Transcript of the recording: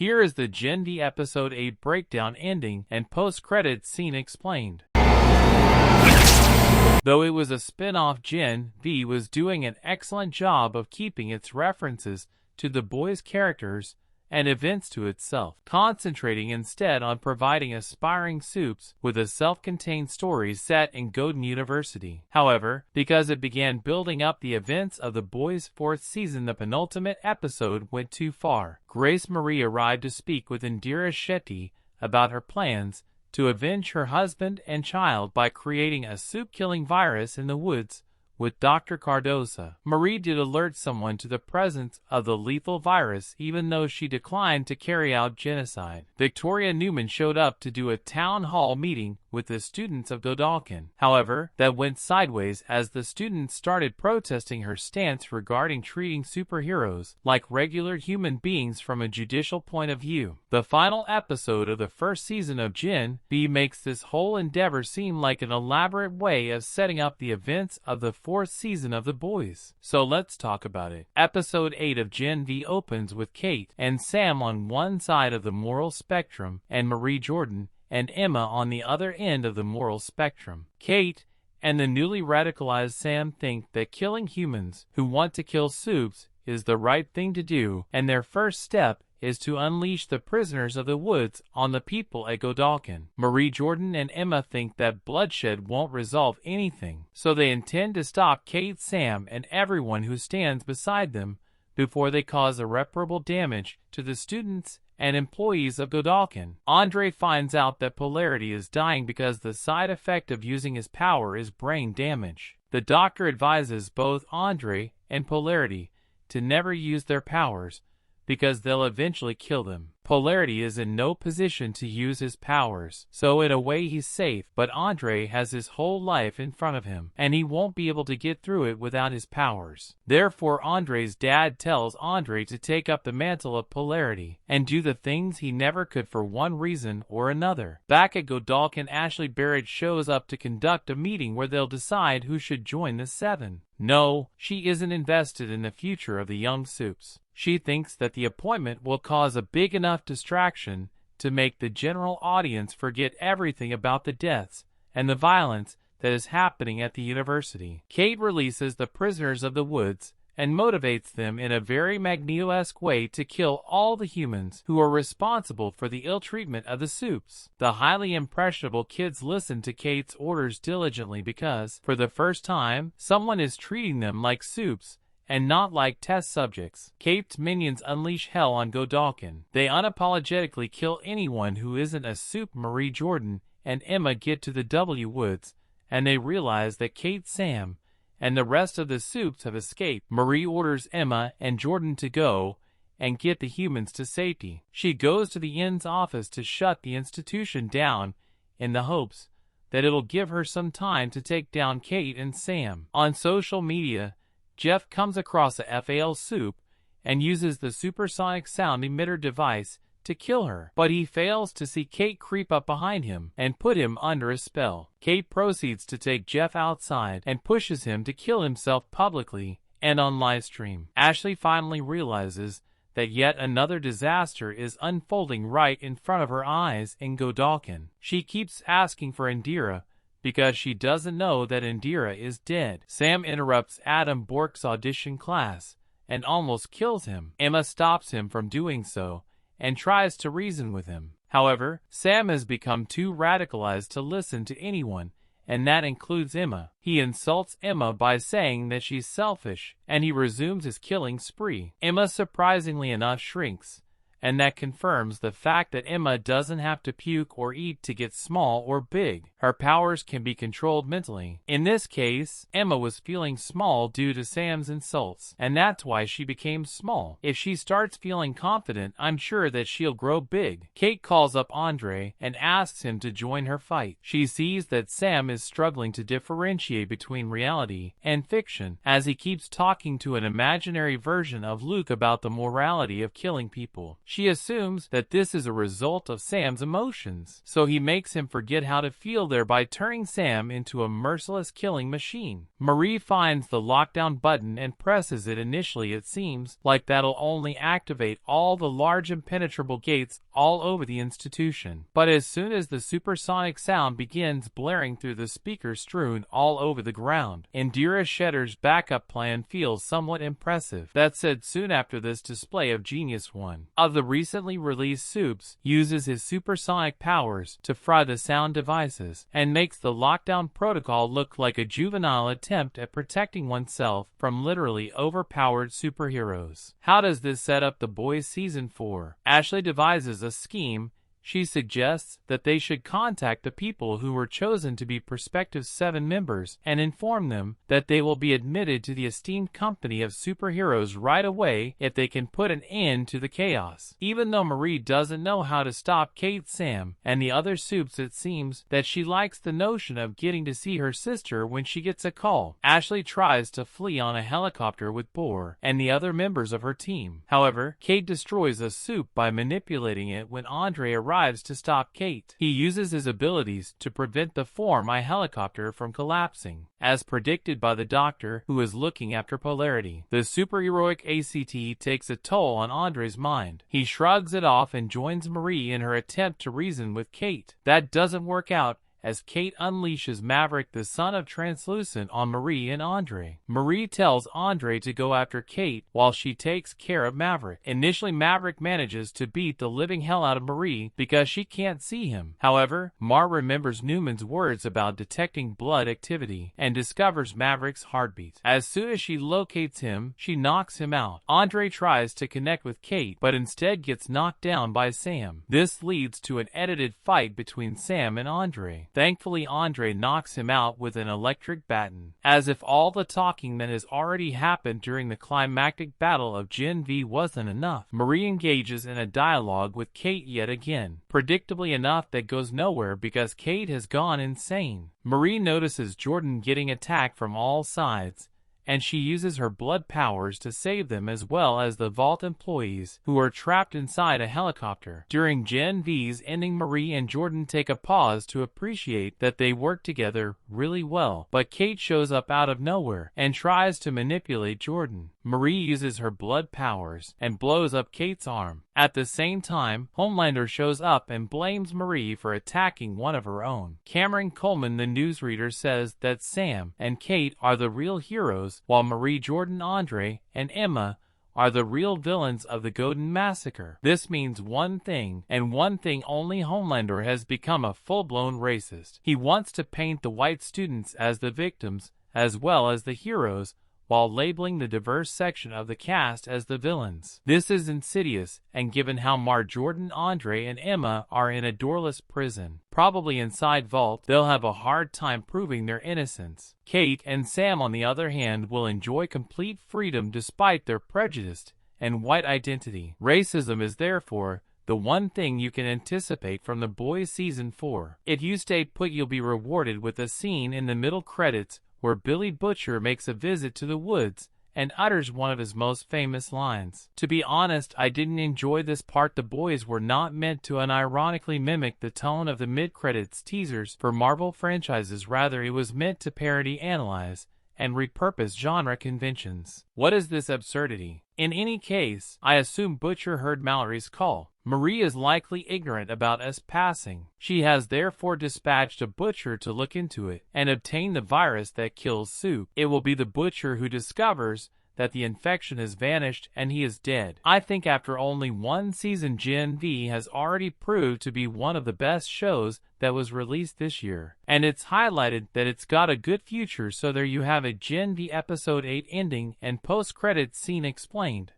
Here is the Gen V Episode 8 breakdown ending and post-credits scene explained. Though it was a spin-off, Gen V was doing an excellent job of keeping its references to the boys' characters and events to itself, concentrating instead on providing aspiring soups with a self-contained story set in Godin University. However, because it began building up the events of the boys' fourth season, the penultimate episode went too far. Grace Marie arrived to speak with Indira Shetty about her plans to avenge her husband and child by creating a soup-killing virus in the woods with Dr. Cardoza. Marie did alert someone to the presence of the lethal virus, even though she declined to carry out genocide. Victoria Newman showed up to do a town hall meeting with the students of Godalkin. However, that went sideways as the students started protesting her stance regarding treating superheroes like regular human beings from a judicial point of view. The final episode of the first season of Gen V makes this whole endeavor seem like an elaborate way of setting up the events of the fourth season of The Boys. So let's talk about it. Episode 8 of Gen V opens with Kate and Sam on one side of the moral spectrum and Marie Jordan and Emma on the other end of the moral spectrum. Kate and the newly radicalized Sam think that killing humans who want to kill soups is the right thing to do, and their first step is to unleash the prisoners of the woods on the people at Godalkin. Marie Jordan and Emma think that bloodshed won't resolve anything, so they intend to stop Kate, Sam, and everyone who stands beside them before they cause irreparable damage to the students and employees of Godalkin. Andre finds out that Polarity is dying because the side effect of using his power is brain damage. The doctor advises both Andre and Polarity to never use their powers because they'll eventually kill them. Polarity is in no position to use his powers, so in a way he's safe, but Andre has his whole life in front of him, and he won't be able to get through it without his powers. Therefore, Andre's dad tells Andre to take up the mantle of Polarity and do the things he never could for one reason or another. Back at Godalkin, Ashley Barrett shows up to conduct a meeting where they'll decide who should join the Seven. No, she isn't invested in the future of the young soups. She thinks that the appointment will cause a big enough distraction to make the general audience forget everything about the deaths and the violence that is happening at the university. Kate releases the prisoners of the woods and motivates them in a very Magneto-esque way to kill all the humans who are responsible for the ill treatment of the soups. The highly impressionable kids listen to Kate's orders diligently because, for the first time, someone is treating them like soups and not like test subjects. Kate's minions unleash hell on Godalkin. They unapologetically kill anyone who isn't a soup. Marie Jordan and Emma get to the W Woods, and they realize that Kate, Sam, and the rest of the soups have escaped. Marie orders Emma and Jordan to go and get the humans to safety. She goes to the inn's office to shut the institution down in the hopes that it'll give her some time to take down Kate and Sam. On social media, Jeff comes across a FAL soup and uses the supersonic sound emitter device to kill her, but he fails to see Kate creep up behind him and put him under a spell. Kate proceeds to take Jeff outside and pushes him to kill himself publicly and on livestream. Ashley finally realizes that yet another disaster is unfolding right in front of her eyes in Godalkin. She keeps asking for Indira because she doesn't know that Indira is dead. Sam interrupts Adam Bork's audition class and almost kills him. Emma stops him from doing so and tries to reason with him. However, Sam has become too radicalized to listen to anyone, and that includes Emma. He insults Emma by saying that she's selfish, and he resumes his killing spree. Emma, surprisingly enough, shrinks, and that confirms the fact that Emma doesn't have to puke or eat to get small or big. Her powers can be controlled mentally. In this case, Emma was feeling small due to Sam's insults, and that's why she became small. If she starts feeling confident, I'm sure that she'll grow big. Kate calls up Andre and asks him to join her fight. She sees that Sam is struggling to differentiate between reality and fiction, as he keeps talking to an imaginary version of Luke about the morality of killing people. She assumes that this is a result of Sam's emotions, so he makes him forget how to feel, thereby turning Sam into a merciless killing machine. Marie finds the lockdown button and presses it. Initially, it seems like that'll only activate all the large impenetrable gates all over the institution. But as soon as the supersonic sound begins blaring through the speakers strewn all over the ground, Indira Shetter's backup plan feels somewhat impressive. That said, soon after this display of genius, one of the recently released soups uses his supersonic powers to fry the sound devices and makes the lockdown protocol look like a juvenile attempt at protecting oneself from literally overpowered superheroes. How does this set up The Boys Season 4? Ashley devises a scheme. She suggests that they should contact the people who were chosen to be prospective 7 members and inform them that they will be admitted to the esteemed company of superheroes right away if they can put an end to the chaos. Even though Marie doesn't know how to stop Kate, Sam, and the other soups, it seems that she likes the notion of getting to see her sister when she gets a call. Ashley tries to flee on a helicopter with Boar and the other members of her team. However, Kate destroys a soup by manipulating it when Andre arrives to stop Kate. He uses his abilities to prevent the Form-I helicopter from collapsing, as predicted by the doctor who is looking after Polarity. The superheroic ACT takes a toll on Andre's mind. He shrugs it off and joins Marie in her attempt to reason with Kate. That doesn't work out, as Kate unleashes Maverick, the son of Translucent, on Marie and Andre. Marie tells Andre to go after Kate while she takes care of Maverick. Initially, Maverick manages to beat the living hell out of Marie because she can't see him. However, Mar remembers Newman's words about detecting blood activity and discovers Maverick's heartbeat. As soon as she locates him, she knocks him out. Andre tries to connect with Kate, but instead gets knocked down by Sam. This leads to an edited fight between Sam and Andre. Thankfully, Andre knocks him out with an electric baton. As if all the talking that has already happened during the climactic battle of Gen V wasn't enough, Marie engages in a dialogue with Kate yet again. Predictably enough, that goes nowhere because Kate has gone insane. Marie notices Jordan getting attacked from all sides, and she uses her blood powers to save them, as well as the Vault employees who are trapped inside a helicopter. During Gen V's ending, Marie and Jordan take a pause to appreciate that they work together really well, but Kate shows up out of nowhere and tries to manipulate Jordan. Marie uses her blood powers and blows up Kate's arm. At the same time, Homelander shows up and blames Marie for attacking one of her own. Cameron Coleman, the newsreader, says that Sam and Kate are the real heroes, while Marie, Jordan, Andre, and Emma are the real villains of the Godin massacre. This means one thing, and one thing only: Homelander has become a full-blown racist. He wants to paint the white students as the victims as well as the heroes, while labeling the diverse section of the cast as the villains. This is insidious, and given how Mar, Jordan, Andre, and Emma are in a doorless prison, probably inside Vault, they'll have a hard time proving their innocence. Kate and Sam, on the other hand, will enjoy complete freedom despite their prejudice and white identity. Racism is therefore the one thing you can anticipate from The Boys Season 4. If you stay put, you'll be rewarded with a scene in the middle credits where Billy Butcher makes a visit to the woods and utters one of his most famous lines. To be honest, I didn't enjoy this part. The Boys were not meant to unironically mimic the tone of the mid-credits teasers for Marvel franchises. Rather, it was meant to parody, analyze, and repurpose genre conventions. What is this absurdity? In any case, I assume Butcher heard Mallory's call. Marie is likely ignorant about us passing. She has therefore dispatched a Butcher to look into it and obtain the virus that kills Soup. It will be the Butcher who discovers that the infection has vanished and he is dead. I think after only one season, Gen V has already proved to be one of the best shows that was released this year, and it's highlighted that it's got a good future. So there you have it, Gen V Episode 8 ending and post-credits scene explained.